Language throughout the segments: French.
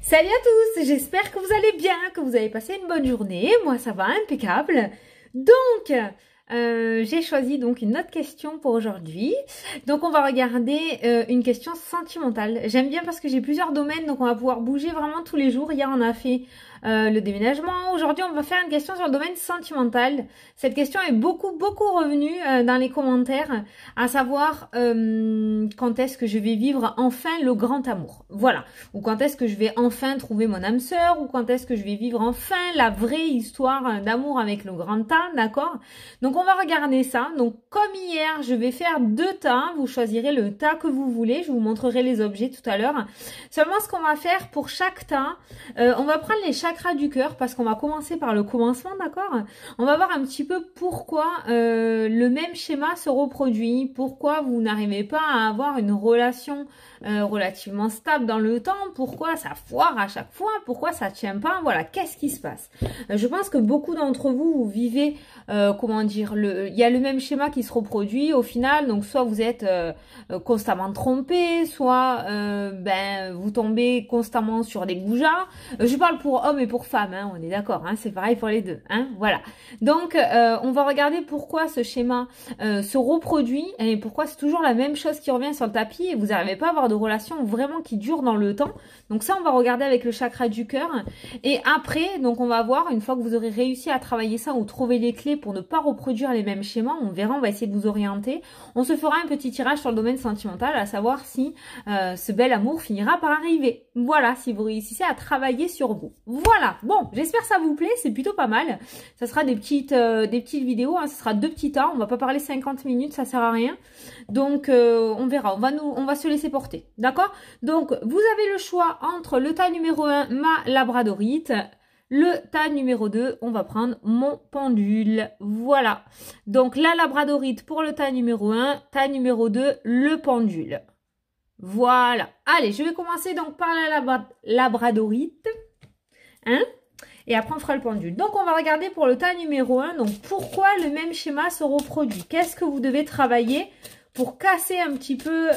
Salut à tous, j'espère que vous allez bien, que vous avez passé une bonne journée. Moi, ça va impeccable. Donc, j'ai choisi donc une autre question pour aujourd'hui. Donc, on va regarder une question sentimentale. J'aime bien parce que j'ai plusieurs domaines, donc on va pouvoir bouger vraiment tous les jours. Hier, on a fait le déménagement. Aujourd'hui, on va faire une question sur le domaine sentimental. Cette question est beaucoup revenue dans les commentaires, à savoir quand est-ce que je vais vivre enfin le grand amour. Voilà. Ou quand est-ce que je vais enfin trouver mon âme sœur, ou quand est-ce que je vais vivre enfin la vraie histoire d'amour avec le grand A, d'accord? Donc on va regarder ça. Donc comme hier, je vais faire 2 tas. Vous choisirez le tas que vous voulez. Je vous montrerai les objets tout à l'heure. Seulement ce qu'on va faire pour chaque tas, on va prendre les chakras du cœur parce qu'on va commencer par le commencement, d'accord? On va voir un petit peu pourquoi le même schéma se reproduit, pourquoi vous n'arrivez pas à avoir une relation relativement stable dans le temps, pourquoi ça foire à chaque fois, pourquoi ça tient pas, voilà, qu'est-ce qui se passe. Je pense que beaucoup d'entre vous, vous vivez, comment dire, il y a le même schéma qui se reproduit au final, donc soit vous êtes constamment trompé, soit vous tombez constamment sur des goujats. Je parle pour hommes et pour femmes, hein, on est d'accord, hein, c'est pareil pour les deux, hein, voilà. Donc on va regarder pourquoi ce schéma se reproduit et pourquoi c'est toujours la même chose qui revient sur le tapis et vous n'arrivez pas à avoir de relation vraiment qui dure dans le temps. Donc ça, on va regarder avec le chakra du cœur. Et après, donc on va voir, une fois que vous aurez réussi à travailler ça ou trouver les clés pour ne pas reproduire les mêmes schémas, on verra, on va essayer de vous orienter. On se fera un petit tirage sur le domaine sentimental, à savoir si ce bel amour finira par arriver. Voilà, si vous réussissez à travailler sur vous. Voilà, bon, j'espère que ça vous plaît, c'est plutôt pas mal. Ça sera des petites vidéos, hein, ça sera 2 petits tas, on va pas parler 50 minutes, ça sert à rien. Donc on verra, on va se laisser porter, d'accord? Donc vous avez le choix entre le tas numéro 1, ma labradorite, le tas numéro 2, on va prendre mon pendule, voilà. Donc la labradorite pour le tas numéro 1, tas numéro 2, le pendule. Voilà. Allez, je vais commencer donc par la labradorite, hein? Et après, on fera le pendule. Donc, on va regarder pour le tas numéro 1. Donc, pourquoi le même schéma se reproduit? Qu'est-ce que vous devez travailler pour casser un petit peu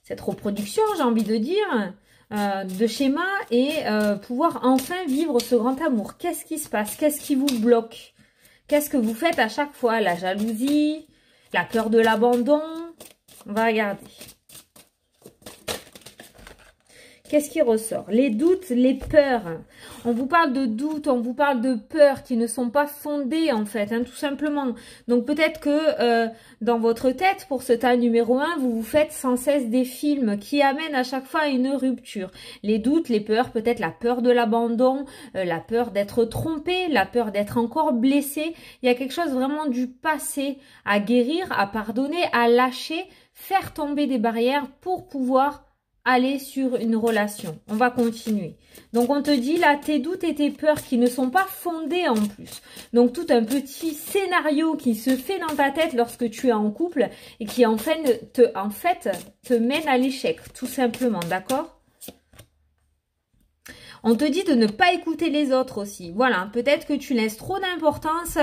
cette reproduction, j'ai envie de dire, de schéma et pouvoir enfin vivre ce grand amour? Qu'est-ce qui se passe? Qu'est-ce qui vous bloque? Qu'est-ce que vous faites à chaque fois? La jalousie, la peur de l'abandon? On va regarder. Qu'est-ce qui ressort? Les doutes, les peurs. On vous parle de doutes, on vous parle de peurs qui ne sont pas fondées en fait, hein, tout simplement. Donc peut-être que dans votre tête, pour ce tas numéro 1, vous vous faites sans cesse des films qui amènent à chaque fois à une rupture. Les doutes, les peurs, peut-être la peur de l'abandon, la peur d'être trompé, la peur d'être encore blessé. Il y a quelque chose vraiment du passé à guérir, à pardonner, à lâcher, faire tomber des barrières pour pouvoir aller sur une relation. On va continuer. Donc, on te dit là, tes doutes et tes peurs qui ne sont pas fondés en plus. Donc, tout un petit scénario qui se fait dans ta tête lorsque tu es en couple et qui en fait te mène à l'échec, tout simplement, d'accord? On te dit de ne pas écouter les autres aussi. Voilà, peut-être que tu laisses trop d'importance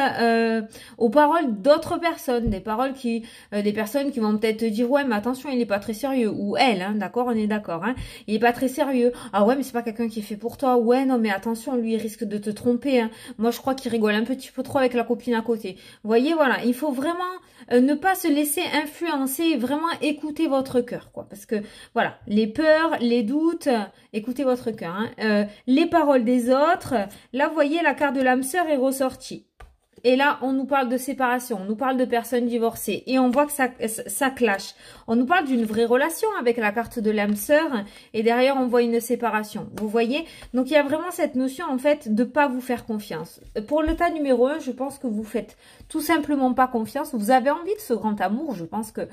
aux paroles d'autres personnes. Des personnes qui vont peut-être te dire « Ouais, mais attention, il n'est pas très sérieux. » Ou elle, hein, d'accord, on est d'accord. Hein, il n'est pas très sérieux. « Ah ouais, mais c'est pas quelqu'un qui est fait pour toi. » Ouais, non, mais attention, lui, il risque de te tromper. Hein. Moi, je crois qu'il rigole un petit peu trop avec la copine à côté. Vous voyez, voilà, il faut vraiment ne pas se laisser influencer, vraiment écouter votre cœur, quoi. Parce que, voilà, les peurs, les doutes, écoutez votre cœur, hein. Les paroles des autres. Là, vous voyez, la carte de l'âme sœur est ressortie. Et là, on nous parle de séparation, on nous parle de personnes divorcées. Et on voit que ça clash. On nous parle d'une vraie relation avec la carte de l'âme sœur. Et derrière, on voit une séparation. Vous voyez? Donc, il y a vraiment cette notion, en fait, de pas vous faire confiance. Pour le tas numéro 1, je pense que vous faites tout simplement pas confiance. Vous avez envie de ce grand amour. Je pense que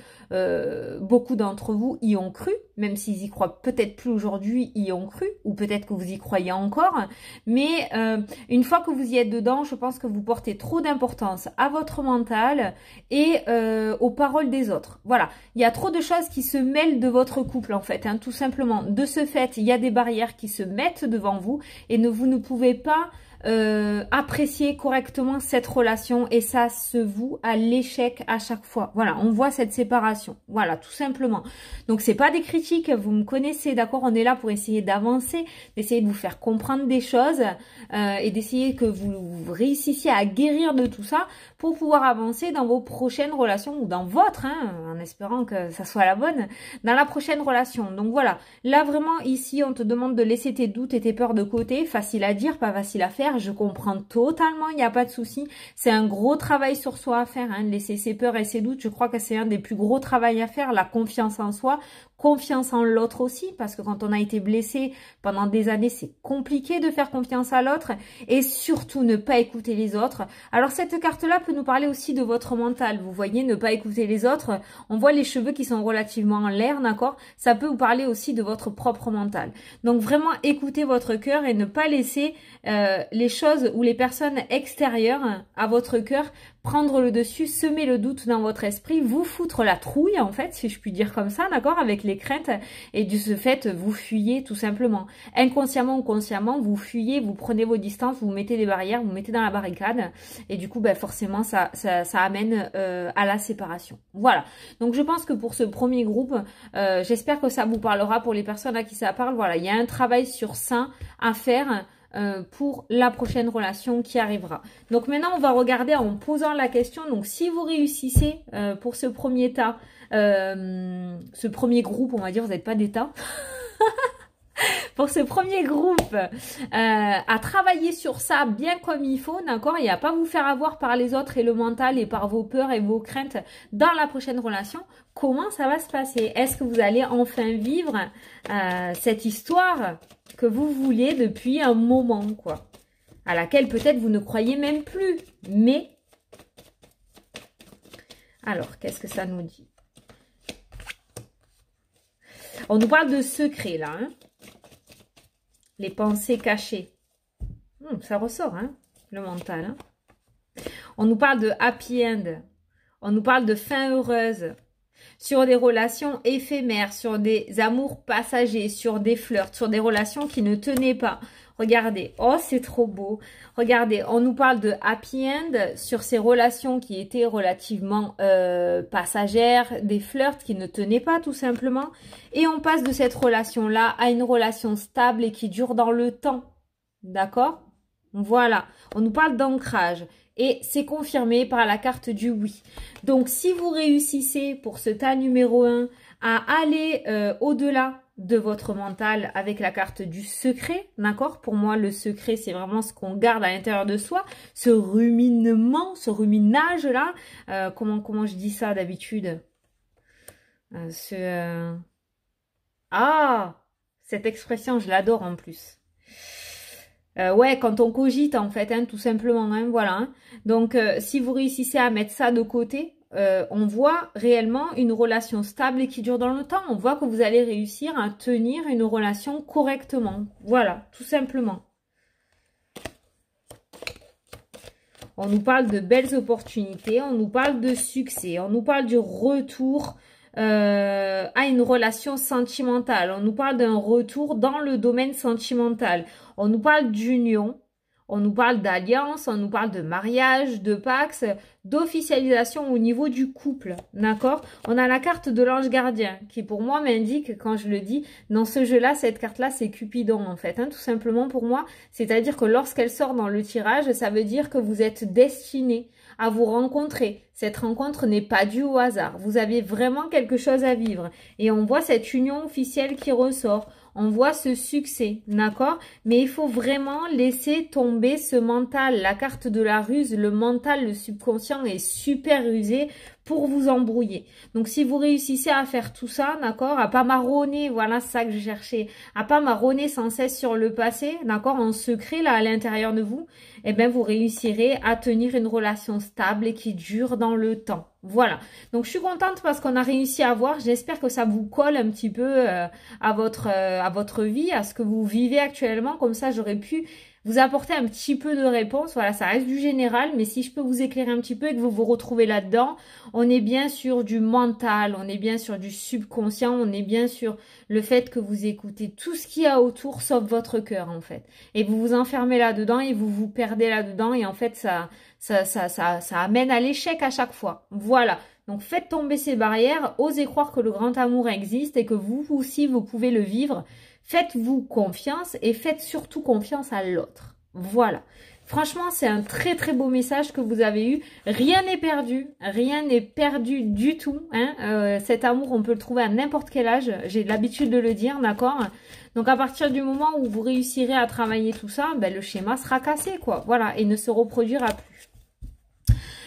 beaucoup d'entre vous y ont cru. Même s'ils y croient peut-être plus aujourd'hui, y ont cru. Ou peut-être que vous y croyez encore. Mais une fois que vous y êtes dedans, je pense que vous portez trop d'importance à votre mental et aux paroles des autres. Voilà, il y a trop de choses qui se mêlent de votre couple en fait, hein, tout simplement. De ce fait, il y a des barrières qui se mettent devant vous et vous ne pouvez pas apprécier correctement cette relation et ça se voue à l'échec à chaque fois. Voilà, on voit cette séparation. Voilà, tout simplement. Donc, c'est pas des critiques, vous me connaissez, d'accord? On est là pour essayer d'avancer, d'essayer de vous faire comprendre des choses et d'essayer que vous réussissiez à guérir de tout ça pour pouvoir avancer dans vos prochaines relations ou dans votre, en espérant que ça soit la bonne, dans la prochaine relation. Donc voilà, là vraiment ici on te demande de laisser tes doutes et tes peurs de côté, facile à dire, pas facile à faire, je comprends totalement, il n'y a pas de souci, c'est un gros travail sur soi à faire, laisser ses peurs et ses doutes, je crois que c'est un des plus gros travails à faire, la confiance en soi, confiance en l'autre aussi, parce que quand on a été blessé pendant des années, c'est compliqué de faire confiance à l'autre et surtout ne pas écouter les autres. Alors cette carte-là peut nous parler aussi de votre mental. Vous voyez, ne pas écouter les autres, on voit les cheveux qui sont relativement en l'air, d'accord? Ça peut vous parler aussi de votre propre mental. Donc vraiment, écoutez votre cœur et ne pas laisser les choses ou les personnes extérieures à votre cœur prendre le dessus, semer le doute dans votre esprit, vous foutre la trouille en fait, si je puis dire comme ça, d'accord, avec les craintes et de ce fait, vous fuyez tout simplement. Inconsciemment ou consciemment, vous fuyez, vous prenez vos distances, vous mettez des barrières, vous mettez dans la barricade et du coup, ben, forcément, ça amène à la séparation. Voilà, donc je pense que pour ce premier groupe, j'espère que ça vous parlera pour les personnes à qui ça parle. Voilà, il y a un travail sur ça à faire pour la prochaine relation qui arrivera. Donc maintenant, on va regarder en posant la question. Donc si vous réussissez pour ce premier tas, ce premier groupe, on va dire, vous n'êtes pas d'état. Pour ce premier groupe, à travailler sur ça bien comme il faut, d'accord, et à pas vous faire avoir par les autres et le mental et par vos peurs et vos craintes dans la prochaine relation. Comment ça va se passer? Est-ce que vous allez enfin vivre cette histoire que vous vouliez depuis un moment, quoi, à laquelle peut-être vous ne croyez même plus, mais... Alors, qu'est-ce que ça nous dit? On nous parle de secrets, là, les pensées cachées. Ça ressort, le mental. On nous parle de happy end. On nous parle de fin heureuse. Sur des relations éphémères, sur des amours passagers, sur des flirts, sur des relations qui ne tenaient pas. Regardez, oh c'est trop beau. Regardez, on nous parle de happy end sur ces relations qui étaient relativement passagères, des flirts qui ne tenaient pas tout simplement. Et on passe de cette relation-là à une relation stable et qui dure dans le temps. D'accord? Voilà, on nous parle d'ancrage. Et c'est confirmé par la carte du oui. Donc, si vous réussissez pour ce tas numéro 1 à aller au-delà de votre mental avec la carte du secret, d'accord? Pour moi, le secret, c'est vraiment ce qu'on garde à l'intérieur de soi, ce ruminement, ce ruminage-là. Comment je dis ça d'habitude? Ah, cette expression, je l'adore en plus. Ouais, quand on cogite en fait, tout simplement, voilà. Donc, si vous réussissez à mettre ça de côté, on voit réellement une relation stable et qui dure dans le temps. On voit que vous allez réussir à tenir une relation correctement. Voilà, tout simplement. On nous parle de belles opportunités, on nous parle de succès, on nous parle du retour à une relation sentimentale. On nous parle d'un retour dans le domaine sentimental. On nous parle d'union, on nous parle d'alliance, on nous parle de mariage, de pax, d'officialisation au niveau du couple, d'accord? On a la carte de l'ange gardien qui pour moi m'indique, quand je le dis, dans ce jeu-là, cette carte-là, c'est Cupidon en fait, tout simplement pour moi. C'est-à-dire que lorsqu'elle sort dans le tirage, ça veut dire que vous êtes destiné à vous rencontrer. Cette rencontre n'est pas due au hasard. Vous avez vraiment quelque chose à vivre. Et on voit cette union officielle qui ressort. On voit ce succès, d'accord? Mais il faut vraiment laisser tomber ce mental. La carte de la ruse, le mental, le subconscient est super rusé pour vous embrouiller. Donc, si vous réussissez à faire tout ça, d'accord? À pas marronner, voilà ça que je cherchais. À pas marronner sans cesse sur le passé, d'accord? En secret, là, à l'intérieur de vous, eh bien, vous réussirez à tenir une relation stable et qui dure dans le temps. Voilà. Donc, je suis contente parce qu'on a réussi à voir. J'espère que ça vous colle un petit peu à votre vie, à ce que vous vivez actuellement. Comme ça, j'aurais pu vous apporter un petit peu de réponse. Voilà, ça reste du général, mais si je peux vous éclairer un petit peu et que vous vous retrouvez là-dedans, on est bien sur du mental, on est bien sur du subconscient, on est bien sur le fait que vous écoutez tout ce qu'il y a autour sauf votre cœur en fait. Et vous vous enfermez là-dedans et vous vous perdez là-dedans et en fait ça amène à l'échec à chaque fois. Voilà. Donc faites tomber ces barrières, osez croire que le grand amour existe et que vous aussi vous pouvez le vivre. Faites-vous confiance et faites surtout confiance à l'autre. Voilà. Franchement, c'est un très très beau message que vous avez eu. Rien n'est perdu du tout. Hein. Cet amour, on peut le trouver à n'importe quel âge. J'ai l'habitude de le dire, d'accord? Donc à partir du moment où vous réussirez à travailler tout ça, ben, le schéma sera cassé, quoi. Voilà, et ne se reproduira plus.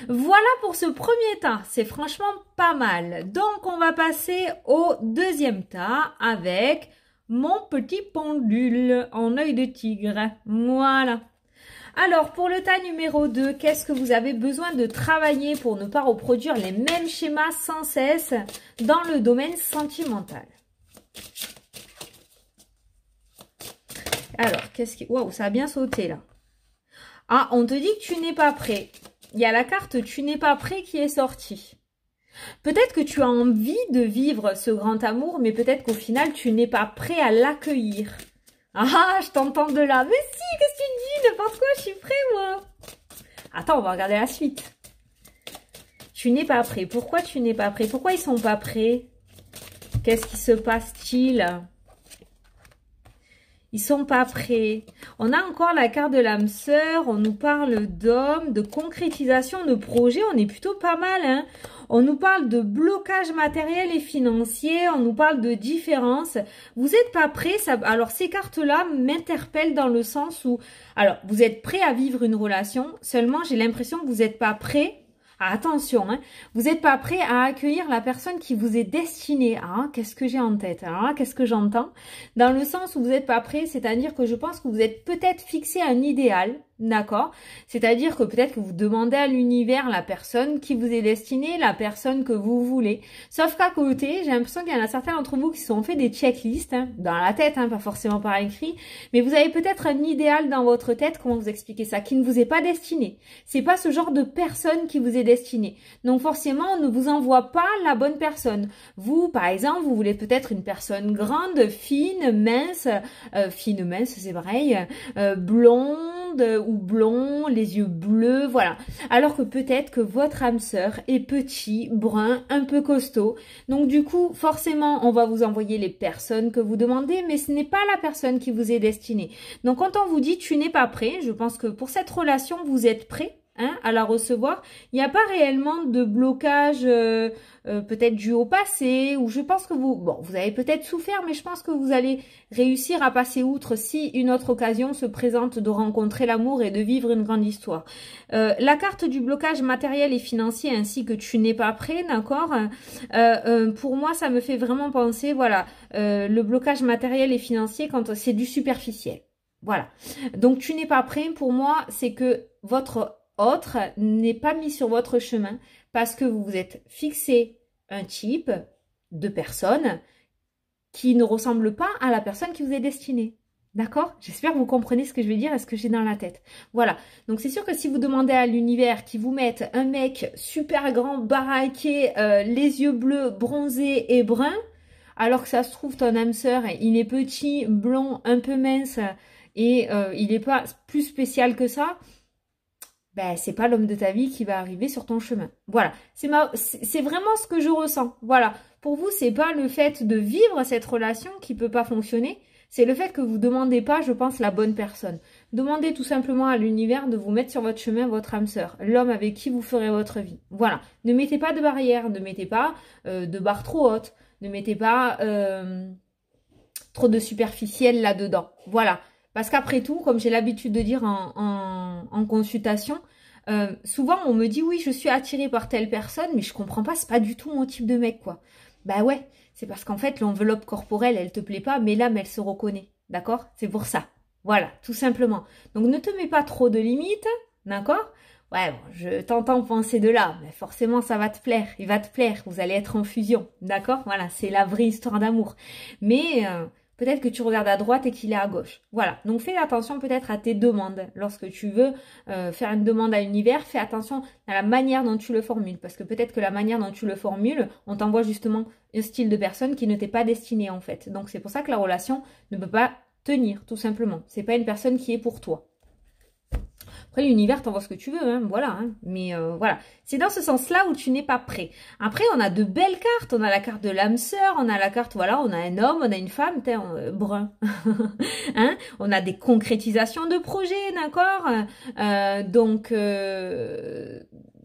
Voilà pour ce premier tas, c'est franchement pas mal. Donc on va passer au deuxième tas avec mon petit pendule en œil de tigre. Voilà. Alors pour le tas numéro 2, qu'est-ce que vous avez besoin de travailler pour ne pas reproduire les mêmes schémas sans cesse dans le domaine sentimental? Alors, qu'est-ce qui... Waouh, ça a bien sauté là. Ah, on te dit que tu n'es pas prêt. Il y a la carte « Tu n'es pas prêt » qui est sortie. Peut-être que tu as envie de vivre ce grand amour, mais peut-être qu'au final, tu n'es pas prêt à l'accueillir. Ah, je t'entends de là. Mais si, qu'est-ce que tu dis? N'importe quoi, je suis prêt, moi. Attends, on va regarder la suite. Tu n'es pas prêt. Pourquoi tu n'es pas prêt? Pourquoi ils sont pas prêts? Qu'est-ce qui se passe-t-il? Ils sont pas prêts. On a encore la carte de l'âme sœur. On nous parle d'hommes, de concrétisation de projets. On est plutôt pas mal, hein. On nous parle de blocage matériel et financier. On nous parle de différence. Vous n'êtes pas prêts. Alors, ces cartes-là m'interpellent dans le sens où... Alors, vous êtes prêts à vivre une relation. Seulement, j'ai l'impression que vous n'êtes pas prêts. Ah, attention, hein, vous n'êtes pas prêt à accueillir la personne qui vous est destinée. Ah, qu'est-ce que j'ai en tête? Alors là, qu'est-ce que j'entends? Dans le sens où vous n'êtes pas prêt, c'est-à-dire que je pense que vous êtes peut-être fixé un idéal, d'accord? C'est-à-dire que peut-être que vous demandez à l'univers la personne qui vous est destinée, la personne que vous voulez. Sauf qu'à côté, j'ai l'impression qu'il y en a certains d'entre vous qui se sont fait des checklists, hein, dans la tête, hein, pas forcément par écrit, mais vous avez peut-être un idéal dans votre tête, comment vous expliquer ça, qui ne vous est pas destiné. C'est pas ce genre de personne qui vous est destinée. Donc forcément, on ne vous envoie pas la bonne personne. Vous, par exemple, vous voulez peut-être une personne grande, fine, mince, c'est pareil, blonde ou blond, les yeux bleus, voilà. Alors que peut-être que votre âme sœur est petit, brun, un peu costaud. Donc du coup, forcément, on va vous envoyer les personnes que vous demandez, mais ce n'est pas la personne qui vous est destinée. Donc quand on vous dit tu n'es pas prêt, je pense que pour cette relation, vous êtes prêt. Hein, à la recevoir, il n'y a pas réellement de blocage peut-être dû au passé, ou je pense que vous avez peut-être souffert, mais je pense que vous allez réussir à passer outre si une autre occasion se présente de rencontrer l'amour et de vivre une grande histoire. La carte du blocage matériel et financier ainsi que tu n'es pas prêt, d'accord, pour moi ça me fait vraiment penser, voilà, le blocage matériel et financier quand c'est du superficiel. Voilà. Donc tu n'es pas prêt, pour moi, c'est que votre autre n'est pas mis sur votre chemin parce que vous vous êtes fixé un type de personne qui ne ressemble pas à la personne qui vous est destinée. D'accord? J'espère que vous comprenez ce que je veux dire et ce que j'ai dans la tête. Voilà. Donc c'est sûr que si vous demandez à l'univers qu'il vous mette un mec super grand, baraqué, les yeux bleus, bronzés et bruns, alors que ça se trouve ton âme sœur, il est petit, blond, un peu mince et il n'est pas plus spécial que ça, ben, c'est pas l'homme de ta vie qui va arriver sur ton chemin. Voilà, c'est vraiment ce que je ressens. Voilà, pour vous, c'est pas le fait de vivre cette relation qui peut pas fonctionner, c'est le fait que vous demandez pas, je pense, la bonne personne. Demandez tout simplement à l'univers de vous mettre sur votre chemin votre âme sœur, l'homme avec qui vous ferez votre vie. Voilà, ne mettez pas de barrière, ne mettez pas de barre trop haute, ne mettez pas trop de superficiel là-dedans. Voilà. Parce qu'après tout, comme j'ai l'habitude de dire en consultation, souvent on me dit oui, je suis attirée par telle personne, mais je comprends pas, c'est pas du tout mon type de mec, quoi. Bah ouais, c'est parce qu'en fait l'enveloppe corporelle, elle te plaît pas, mais l'âme, elle se reconnaît, d'accord? C'est pour ça. Voilà, tout simplement. Donc ne te mets pas trop de limites, d'accord? Ouais, bon, je t'entends penser de là, mais forcément ça va te plaire, il va te plaire, vous allez être en fusion, d'accord? Voilà, c'est la vraie histoire d'amour. Mais Peut-être que tu regardes à droite et qu'il est à gauche. Voilà. Donc, fais attention peut-être à tes demandes. Lorsque tu veux faire une demande à l'univers, fais attention à la manière dont tu le formules. Parce que peut-être que la manière dont tu le formules, on t'envoie justement un style de personne qui ne t'est pas destiné en fait. Donc, c'est pour ça que la relation ne peut pas tenir, tout simplement. C'est pas une personne qui est pour toi. Après, l'univers t'envoie ce que tu veux, hein, voilà. Hein. Mais voilà, c'est dans ce sens-là où tu n'es pas prêt. Après, on a de belles cartes. On a la carte de l'âme sœur, on a la carte, voilà, on a un homme, on a une femme, brun. Hein, on a des concrétisations de projets, d'accord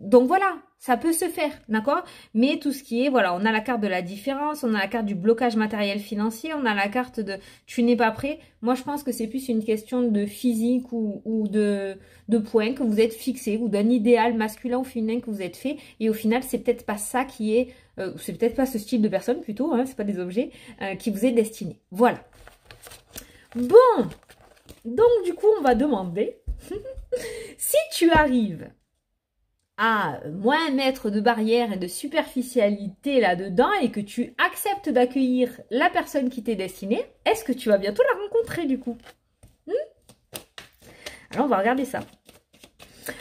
donc voilà, ça peut se faire, d'accord? Mais tout ce qui est, voilà, on a la carte de la différence, on a la carte du blocage matériel financier, on a la carte de tu n'es pas prêt. Moi, je pense que c'est plus une question de physique ou de points que vous êtes fixé ou d'un idéal masculin ou féminin que vous êtes fait. Et au final, c'est peut-être pas ça qui est, c'est peut-être pas ce style de personne plutôt, hein, c'est pas des objets, qui vous est destiné. Voilà. Bon, donc du coup, on va demander si tu arrives à moins mettre de barrières et de superficialité là-dedans et que tu acceptes d'accueillir la personne qui t'est destinée, est-ce que tu vas bientôt la rencontrer du coup? Alors on va regarder ça.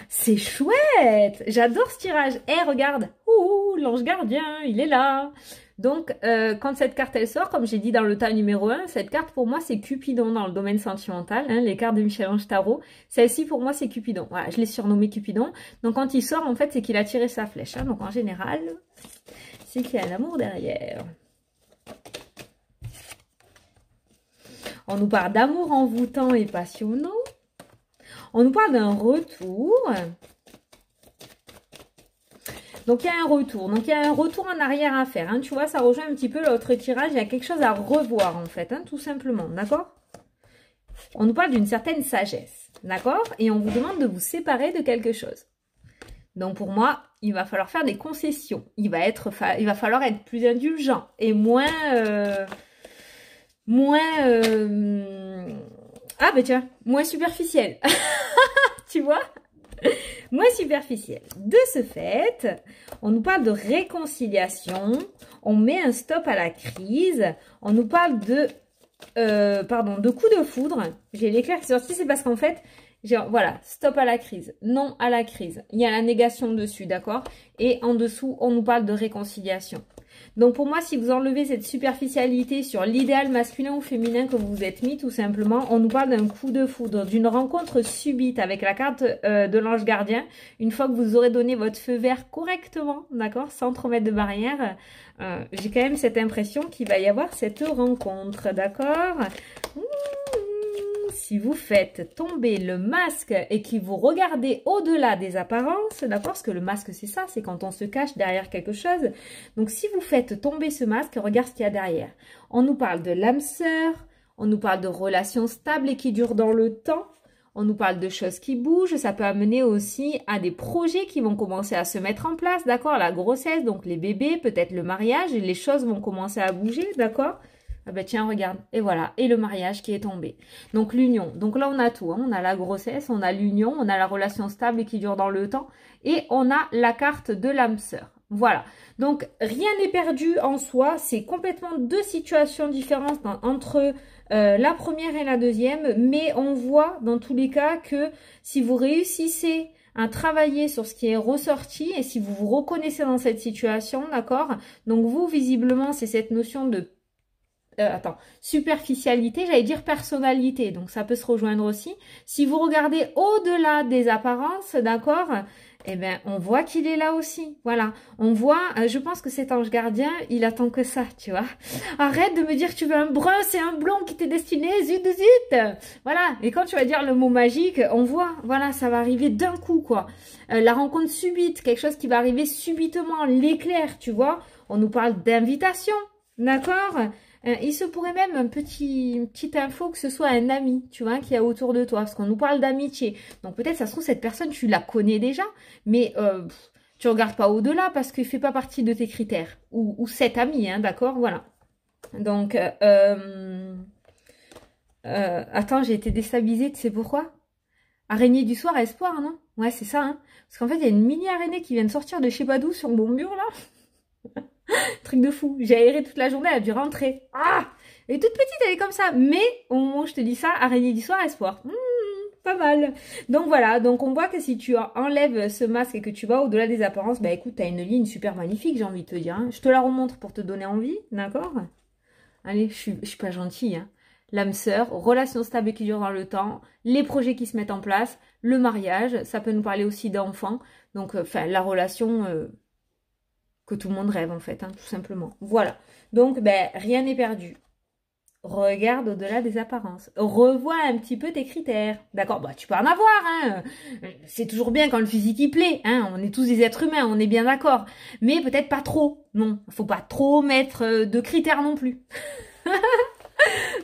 C'est chouette! J'adore ce tirage. Eh, regarde! Ouh, l'ange gardien, il est là! Donc, quand cette carte, elle sort, comme j'ai dit dans le tas numéro 1, cette carte, pour moi, c'est Cupidon dans le domaine sentimental, hein, les cartes de Michel-Ange Tarot. Celle-ci, pour moi, c'est Cupidon. Voilà, je l'ai surnommé Cupidon. Donc, quand il sort, en fait, c'est qu'il a tiré sa flèche. Hein. Donc, en général, c'est qu'il y a un amour derrière. On nous parle d'amour envoûtant et passionnant. On nous parle d'un retour. Donc, il y a un retour. Donc, il y a un retour en arrière à faire. Hein. Tu vois, ça rejoint un petit peu l'autre tirage. Il y a quelque chose à revoir, en fait, hein, tout simplement. D'accord? On nous parle d'une certaine sagesse. D'accord? Et on vous demande de vous séparer de quelque chose. Donc, pour moi, il va falloir faire des concessions. Il va falloir être plus indulgent et moins... Ah, ben tiens, moins superficiel. Tu vois? Moins superficiel. De ce fait, on nous parle de réconciliation, on met un stop à la crise, on nous parle de coup de foudre. J'ai l'éclair qui est sorti, c'est parce qu'en fait, voilà, stop à la crise, non à la crise. Il y a la négation dessus, d'accord? Et en dessous, on nous parle de réconciliation. Donc pour moi, si vous enlevez cette superficialité sur l'idéal masculin ou féminin que vous vous êtes mis, tout simplement, on nous parle d'un coup de foudre, d'une rencontre subite avec la carte de l'ange gardien. Une fois que vous aurez donné votre feu vert correctement, d'accord, sans trop mettre de barrière, j'ai quand même cette impression qu'il va y avoir cette rencontre, d'accord? Si vous faites tomber le masque et que vous regardez au-delà des apparences, d'accord, parce que le masque c'est ça, c'est quand on se cache derrière quelque chose. Donc si vous faites tomber ce masque, regarde ce qu'il y a derrière. On nous parle de l'âme sœur, on nous parle de relations stables et qui durent dans le temps, on nous parle de choses qui bougent, ça peut amener aussi à des projets qui vont commencer à se mettre en place, d'accord, la grossesse, donc les bébés, peut-être le mariage, et les choses vont commencer à bouger, d'accord. Ah ben tiens, regarde, et voilà, et le mariage qui est tombé. Donc l'union, donc là on a tout, hein. On a la grossesse, on a l'union, on a la relation stable et qui dure dans le temps, et on a la carte de l'âme sœur. Voilà, donc rien n'est perdu en soi, c'est complètement deux situations différentes entre la première et la deuxième, mais on voit dans tous les cas que si vous réussissez à travailler sur ce qui est ressorti et si vous vous reconnaissez dans cette situation, d'accord, donc vous visiblement c'est cette notion de superficialité, j'allais dire personnalité, donc ça peut se rejoindre aussi. Si vous regardez au-delà des apparences, d'accord, eh bien, on voit qu'il est là aussi, voilà. On voit, je pense que cet ange gardien, il attend que ça, tu vois. Arrête de me dire que tu veux un brun, c'est un blond qui t'est destiné, zut, zut. Voilà, et quand tu vas dire le mot magique, on voit, voilà, ça va arriver d'un coup, quoi. La rencontre subite, quelque chose qui va arriver subitement, l'éclair, tu vois. On nous parle d'invitation, d'accord. Il se pourrait même une petite info que ce soit un ami, tu vois, qui est autour de toi, parce qu'on nous parle d'amitié. Donc peut-être, ça se trouve, cette personne, tu la connais déjà, mais tu regardes pas au-delà parce qu'il fait pas partie de tes critères. Ou cet ami, hein, d'accord, voilà. Donc, attends, j'ai été déstabilisée, tu sais pourquoi? Araignée du soir, espoir, non? Ouais, c'est ça, hein. Parce qu'en fait, il y a une mini araignée qui vient de sortir de je sais pas d'où sur mon mur, là. Truc de fou. J'ai aéré toute la journée, elle a dû rentrer. Ah! Elle est toute petite, elle est comme ça. Mais au moment où je te dis ça, araignée du soir, espoir. Pas mal. Donc voilà, donc on voit que si tu enlèves ce masque et que tu vas au-delà des apparences, bah écoute, t'as une ligne super magnifique, j'ai envie de te dire. Hein. Je te la remontre pour te donner envie, d'accord? Allez, je suis pas gentille. Hein. L'âme sœur, relation stable qui dure dans le temps, les projets qui se mettent en place, le mariage, ça peut nous parler aussi d'enfants. Donc, enfin, la relation que tout le monde rêve en fait, hein, tout simplement. Voilà. Donc, ben, rien n'est perdu. Regarde au-delà des apparences. Revois un petit peu tes critères. D'accord? Bah, tu peux en avoir, hein. C'est toujours bien quand le physique y plaît, hein. On est tous des êtres humains, on est bien d'accord. Mais peut-être pas trop. Non. Faut pas trop mettre de critères non plus.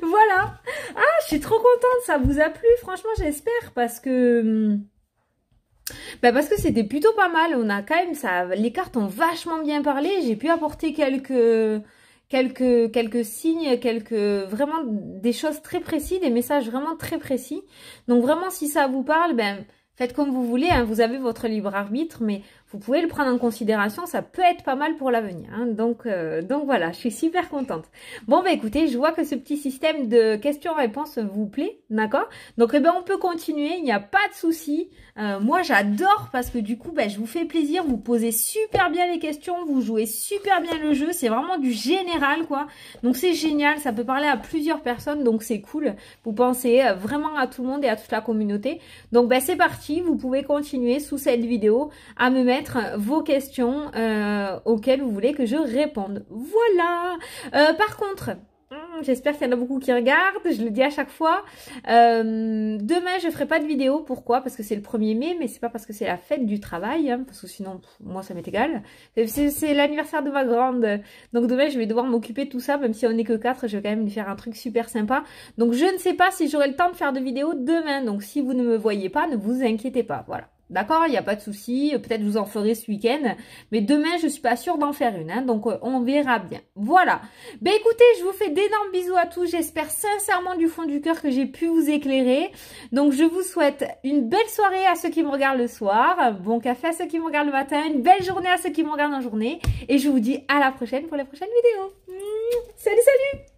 Voilà. Ah, je suis trop contente, ça vous a plu. Franchement, j'espère parce que... Bah parce que c'était plutôt pas mal. On a quand même ça. Les cartes ont vachement bien parlé. J'ai pu apporter quelques signes, vraiment des choses très précises, des messages vraiment très précis. Donc vraiment, si ça vous parle, ben faites comme vous voulez. Hein, vous avez votre libre arbitre, mais vous pouvez le prendre en considération. Ça peut être pas mal pour l'avenir. Hein, donc voilà, je suis super contente. Bon bah écoutez, je vois que ce petit système de questions-réponses vous plaît, d'accord? Donc eh ben on peut continuer. Il n'y a pas de souci. Moi j'adore parce que du coup je vous fais plaisir, vous posez super bien les questions, vous jouez super bien le jeu, c'est vraiment du général quoi, donc c'est génial, ça peut parler à plusieurs personnes, donc c'est cool, vous pensez vraiment à tout le monde et à toute la communauté, donc c'est parti, vous pouvez continuer sous cette vidéo à me mettre vos questions auxquelles vous voulez que je réponde, voilà. Par contre, j'espère qu'il y en a beaucoup qui regardent, je le dis à chaque fois. Demain, je ferai pas de vidéo. Pourquoi? Parce que c'est le 1er mai, mais c'est pas parce que c'est la fête du travail, hein, parce que sinon, moi, ça m'est égal. C'est l'anniversaire de ma grande. Donc demain, je vais devoir m'occuper de tout ça, même si on n'est que 4, je vais quand même lui faire un truc super sympa. Donc je ne sais pas si j'aurai le temps de faire de vidéo demain. Donc si vous ne me voyez pas, ne vous inquiétez pas. Voilà. D'accord, il n'y a pas de souci. Peut-être vous en ferez ce week-end. Mais demain, je suis pas sûre d'en faire une. Hein, donc, on verra bien. Voilà. Ben écoutez, je vous fais d'énormes bisous à tous. J'espère sincèrement du fond du cœur que j'ai pu vous éclairer. Donc, je vous souhaite une belle soirée à ceux qui me regardent le soir. Bon café à ceux qui me regardent le matin. Une belle journée à ceux qui me regardent en journée. Et je vous dis à la prochaine pour les prochaines vidéos. Salut, salut!